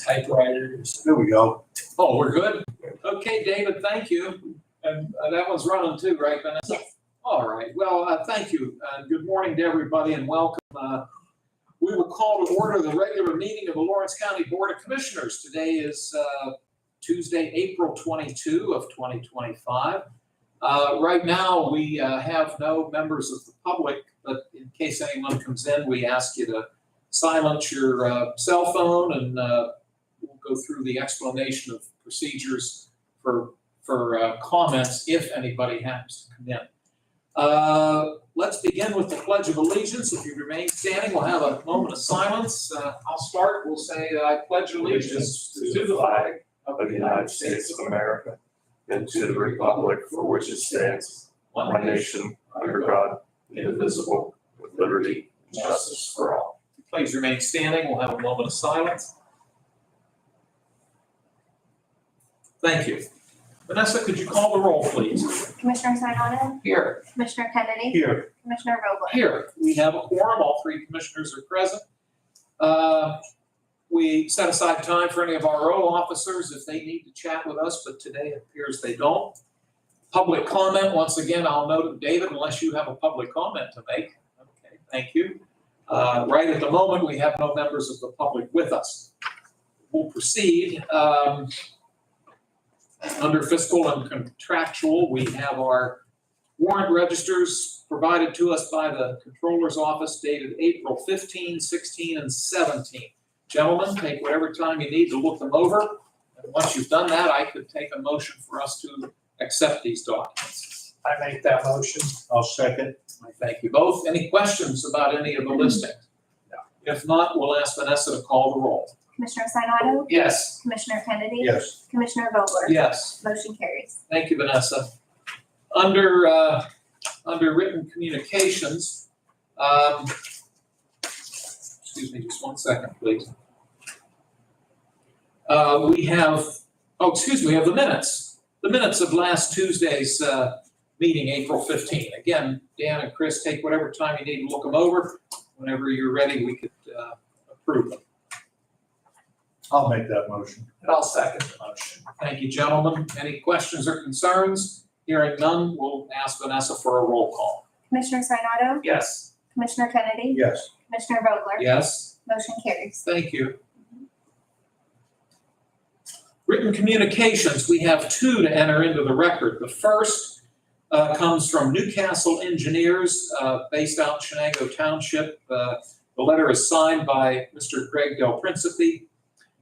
typewriters. There we go. Oh, we're good? Okay, David, thank you. And that one's running too, right, Vanessa? Yes. All right, well, thank you. Good morning to everybody and welcome. We will call to order the regular meeting of the Lawrence County Board of Commissioners. Today is Tuesday, April 22 of 2025. Right now, we have no members of the public, but in case anyone comes in, we ask you to silence your cell phone and we'll go through the explanation of procedures for comments if anybody happens to come in. Let's begin with the Pledge of Allegiance. If you remain standing, we'll have a moment of silence. I'll start. We'll say, I pledge allegiance to the flag of the United States of America and to the republic for which it stands, one nation, under God, indivisible, with liberty and justice for all. Please remain standing. We'll have a moment of silence. Thank you. Vanessa, could you call the roll, please? Commissioner Sinata, Here. Commissioner Kennedy, Here. Commissioner Vogler. Here. We have a quorum. All three commissioners are present. We set aside time for any of our row officers if they need to chat with us, but today it appears they don't. Public comment, once again, I'll note, David, unless you have a public comment to make. Okay, thank you. Right at the moment, we have no members of the public with us. We'll proceed. Under fiscal and contractual, we have our warrant registers provided to us by the Controller's Office dated April 15, 16, and 17. Gentlemen, take whatever time you need to look them over. And once you've done that, I could take a motion for us to accept these documents. I make that motion. I'll second. I thank you both. Any questions about any of the listings? No. If not, we'll ask Vanessa to call the roll. Commissioner Sinata, Yes. Commissioner Kennedy, Yes. Commissioner Vogler. Yes. Motion carries. Thank you, Vanessa. Under written communications, excuse me, just 1 second, please. We have the minutes. The minutes of last Tuesday's meeting, April 15. Again, Dan and Chris, take whatever time you need to look them over. Whenever you're ready, we could approve them. I'll make that motion. And I'll second the motion. Thank you, gentlemen. Any questions or concerns? Hearing none, we'll ask Vanessa for a roll call. Commissioner Sinata, Yes. Commissioner Kennedy, Yes. Commissioner Vogler. Yes. Motion carries. Thank you. Written communications, we have two to enter into the record. The first comes from Newcastle Engineers based out in Chenango Township. The letter is signed by Mr. Greg Del Principe.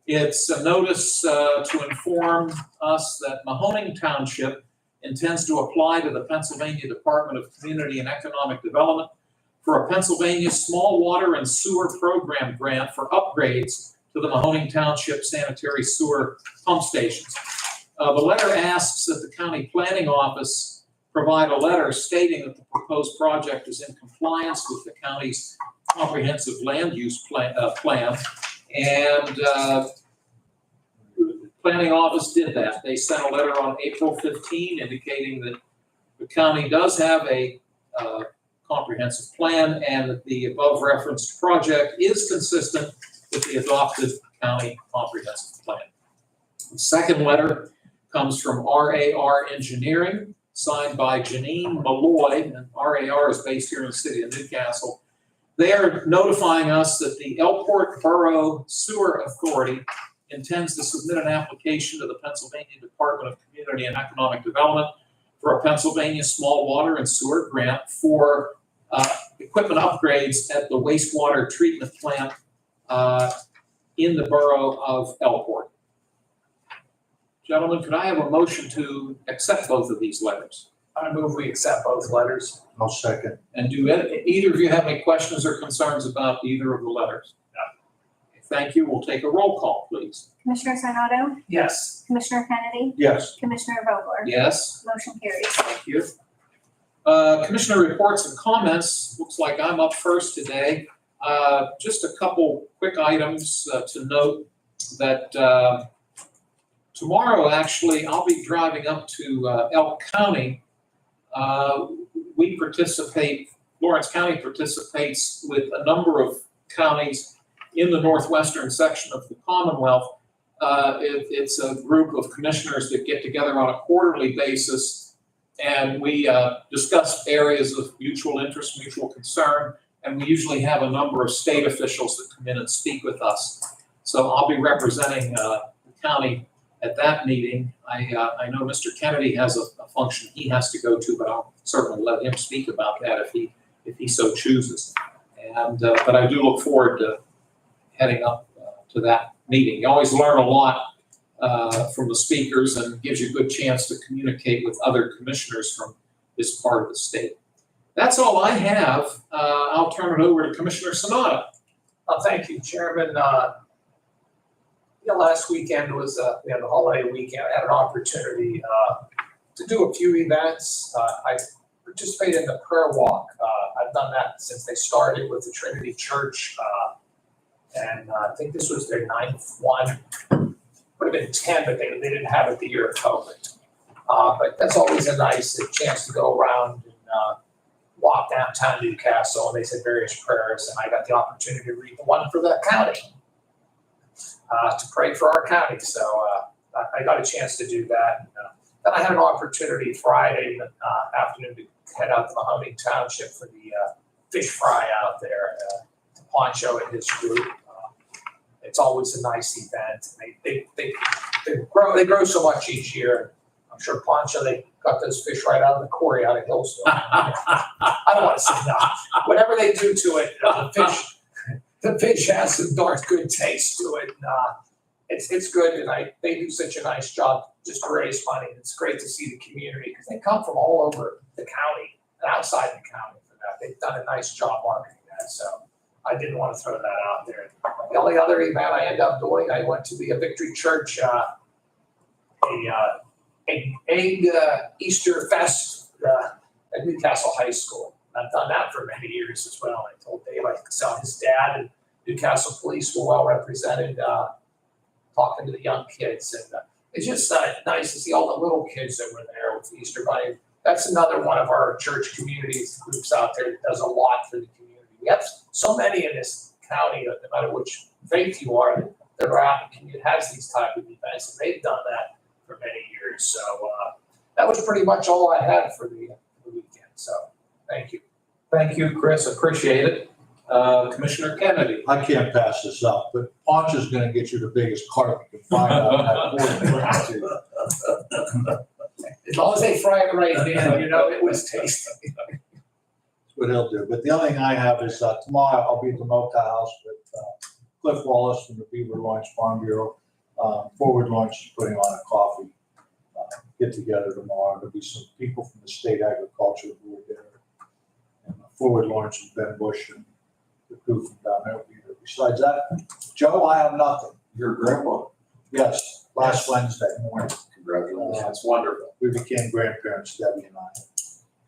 It's a notice to inform us that Mahoning Township intends to apply to the Pennsylvania Department of Community and Economic Development for a Pennsylvania Small Water and Sewer Program grant for upgrades to the Mahoning Township sanitary sewer pump stations. The letter asks that the County Planning Office provide a letter stating that the proposed project is in compliance with the county's comprehensive land use plan. And the Planning Office did that. They sent a letter on April 15 indicating that the county does have a comprehensive plan and that the above referenced project is consistent with the adopted county comprehensive plan. The second letter comes from RAR Engineering, signed by Janine Malloy, and RAR is based here in the city of Newcastle. They are notifying us that the Elport Borough Sewer Authority intends to submit an application to the Pennsylvania Department of Community and Economic Development for a Pennsylvania Small Water and Sewer Grant for equipment upgrades at the wastewater treatment plant in the borough of Elport. Gentlemen, could I have a motion to accept both of these letters? I move we accept both letters. I'll second. And do either of you have any questions or concerns about either of the letters? No. Thank you. We'll take a roll call, please. Commissioner Sinata, Yes. Commissioner Kennedy, Yes. Commissioner Vogler. Yes. Motion carries. Thank you. Commissioner reports and comments. Looks like I'm up first today. Just a couple quick items to note that tomorrow, actually, I'll be driving up to Elk County. We participate, Lawrence County participates with a number of counties in the northwestern section of the Commonwealth It's a group of commissioners that get together on a quarterly basis, and we discuss areas of mutual interest, mutual concern, and we usually have a number of state officials that come in and speak with us. So I'll be representing the county at that meeting. I know Mr. Kennedy has a function he has to go to, but I'll certainly let him speak about that if he so chooses. And but I do look forward to heading up to that meeting. You always learn a lot from the speakers, and gives you a good chance to communicate with other commissioners from this part of the state. That's all I have. I'll turn it over to Commissioner Sanada. Thank you, Chairman. Last weekend was, we had the holiday weekend. I had an opportunity to do a few events. I participated in the prayer walk. I've done that since they started with the Trinity Church. And I think this was their 9th one. Would have been 10, but they didn't have it the year of COVID. But that's always a nice chance to go around and walk downtown Newcastle. And they said various prayers, and I got the opportunity to read the one for the county, to pray for our county. So I got a chance to do that. Then I had an opportunity Friday afternoon to head out to Mahoning Township for the fish fry out there. Poncho and his group. It's always a nice event. They grow so much each year. I'm sure Poncho, they got those fish right out of the quarry out of Hillsville. I don't want to say no. Whatever they do to it, the fish has some darn good taste to it. It's good, and they do such a nice job just to raise money. It's great to see the community, because they come from all over the county and outside the county for that. They've done a nice job marketing that, so I didn't want to throw that out there. The only other event I ended up doing, I went to the Victory Church, egg Easter Fest at Newcastle High School. I've done that for many years as well. I told Dave I saw his dad and Newcastle Police were well represented, talking to the young kids. And it's just nice to see all the little kids that were there with the Easter Bunny. That's another one of our church communities groups out there that does a lot for the community. We have so many in this county, no matter which faith you are, that are out in the community, has these type of events, and they've done that for many years. So that was pretty much all I had for the weekend. So thank you. Thank you, Chris. Appreciate it. Commissioner Kennedy. I can't pass this up, but Poncho's gonna get you the biggest carp you can find out in that board. As long as they fry it right then, it was tasty. That's what he'll do. But the other thing I have is tomorrow I'll be at the Mota House with Cliff Wallace from the Beaver Launch Farm Bureau. Forward Launch is putting on a coffee get together tomorrow. There'll be some people from the state agriculture who are there. And Forward Launch is Ben Bush and the crew from down there will be there. Besides that, Joe, I have nothing. Your grandpa. Yes, last Wednesday morning. Congratulations. That's wonderful. We became grandparents, Debbie and I.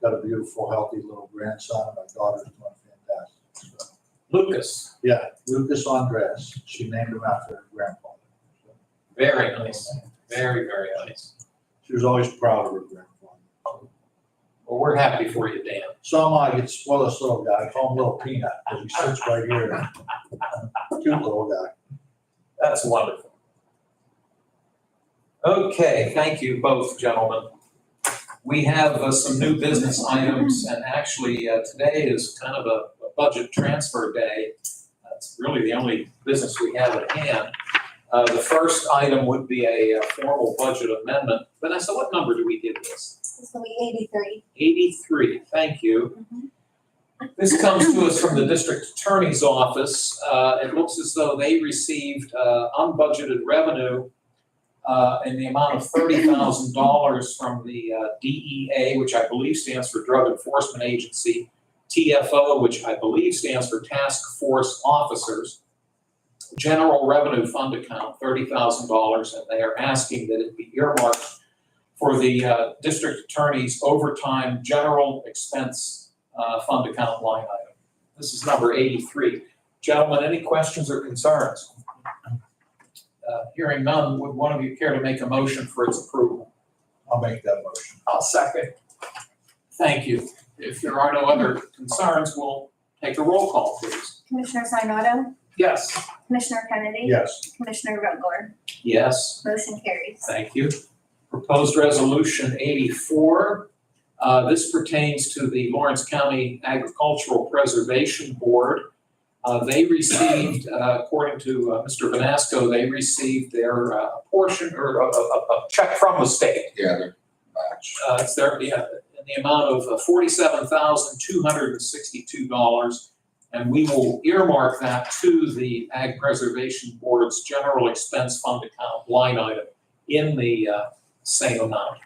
Got a beautiful, healthy little grandson. My daughter's doing fantastic. So, Lucas. yeah, Lucas Andres. She named him after her grandfather. So, Very nice. Very, very nice. she was always proud of her grandfather. Well, we're happy for you, Dan. So am I. It's well, this little guy. I call him Little Peanut because he sits right here. Cute little guy. That's wonderful. Okay, thank you both, gentlemen. We have some new business items, and actually today is kind of a budget transfer day. That's really the only business we have at hand. The first item would be a formal budget amendment. Vanessa, what number do we give this? This will be 83. 83, thank you. This comes to us from the district attorney's office. It looks as though they received unbudgeted revenue in the amount of $30,000 from the DEA, which I believe stands for Drug Enforcement Agency, TFO, which I believe stands for Task Force Officers, General Revenue Fund account, $30,000, and they are asking that it be earmarked for the district attorney's overtime general expense fund account line item. This is number 83. Gentlemen, any questions or concerns? Hearing none, would one of you care to make a motion for its approval? I'll make that motion. I'll second. Thank you. If there are no other concerns, we'll take a roll call, please. Commissioner Sinata, Yes. Commissioner Kennedy, Yes. Commissioner Vogler. Yes. Motion carries. Thank you. Proposed Resolution 84. This pertains to the Lawrence County Agricultural Preservation Board. They received, according to Mr. Vanasco, they received their portion or a check from the state. Yeah, they're match. It's their, yeah, in the amount of $47,262. And we will earmark that to the Ag Preservation Board's general expense fund account line item in the same amount.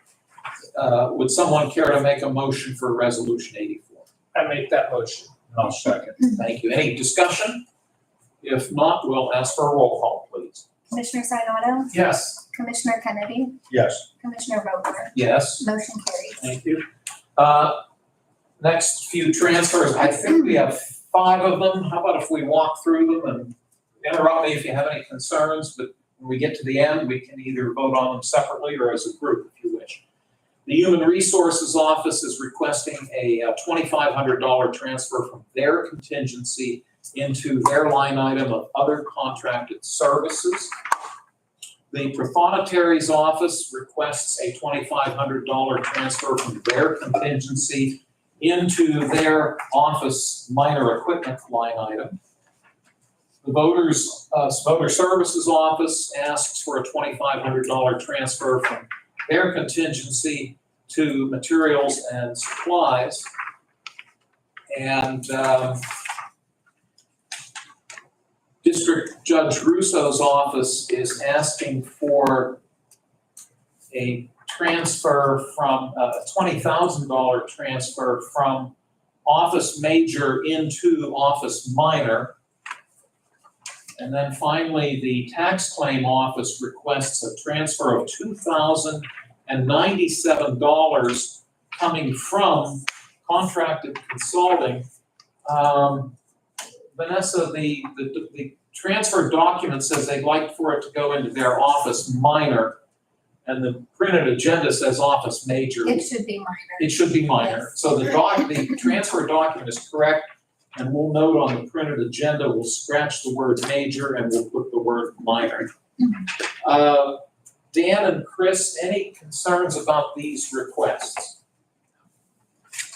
Would someone care to make a motion for Resolution 84? I make that motion. I'll second. Thank you. Any discussion? If not, we'll ask for a roll call, please. Commissioner Sinata, Yes. Commissioner Kennedy, Yes. Commissioner Vogler, Yes. motion carries. Thank you. Next few transfers, I think we have 5 of them. How about if we walk through them and interrupt me if you have any concerns, but when we get to the end, we can either vote on them separately or as a group if you wish. The Human Resources Office is requesting a $2,500 transfer from their contingency into their line item of other contracted services. The Prothonotary Office requests a $2,500 transfer from their contingency into their office minor equipment line item. The Voter Services Office asks for a $2,500 transfer from their contingency to materials and supplies. And District Judge Russo's office is asking for a transfer from, a $20,000 transfer from office major into office minor. And then finally, the tax claim office requests a transfer of $2,097 coming from contracted consulting. Vanessa, the transfer document says they'd like for it to go into their office minor, and the printed agenda says office major. It should be minor. It should be minor. Yes. So the transfer document is correct, and we'll note on the printed agenda, we'll scratch the word major and we'll put the word minor. Dan and Chris, any concerns about these requests?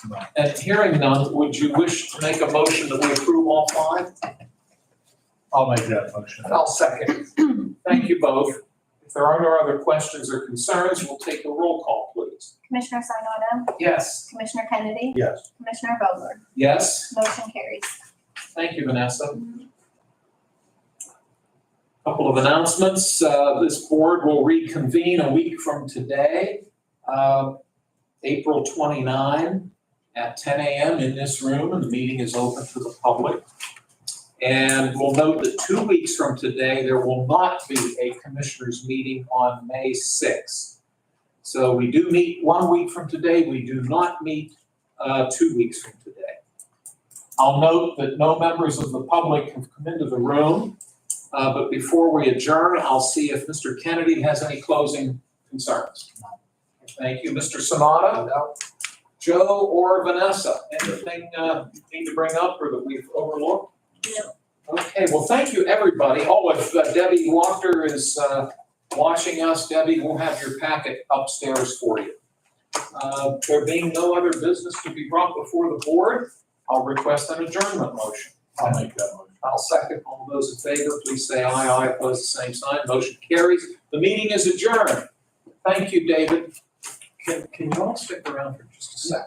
No. And hearing none, would you wish to make a motion that we approve all 5? I'll make that motion. And I'll second. Thank you both. If there are no other questions or concerns, we'll take a roll call, please. Commissioner Sinata, Yes. Commissioner Kennedy, Yes. Commissioner Vogler, Yes? motion carries. Thank you, Vanessa. Couple of announcements. This board will reconvene a week from today, April 29 at 10 a.m. in this room, and the meeting is open to the public. And we'll note that 2 weeks from today, there will not be a commissioners meeting on May 6th. So we do meet 1 week from today. We do not meet 2 weeks from today. I'll note that no members of the public have come into the room. But before we adjourn, I'll see if Mr. Kennedy has any closing concerns. Thank you. Mr. Sanada? No. Joe or Vanessa, anything you need to bring up or that we've overlooked? No. Okay, well, thank you, everybody. Oh, if Debbie Walker is watching us, Debbie, we'll have your packet upstairs for you. There being no other business to be brought before the board, I'll request an adjournment motion. I'll make that motion. I'll second. All those in favor, please say aye. Aye, opposed, the same sign. Motion carries. The meeting is adjourned. Thank you, David. Can you all stick around for just a second?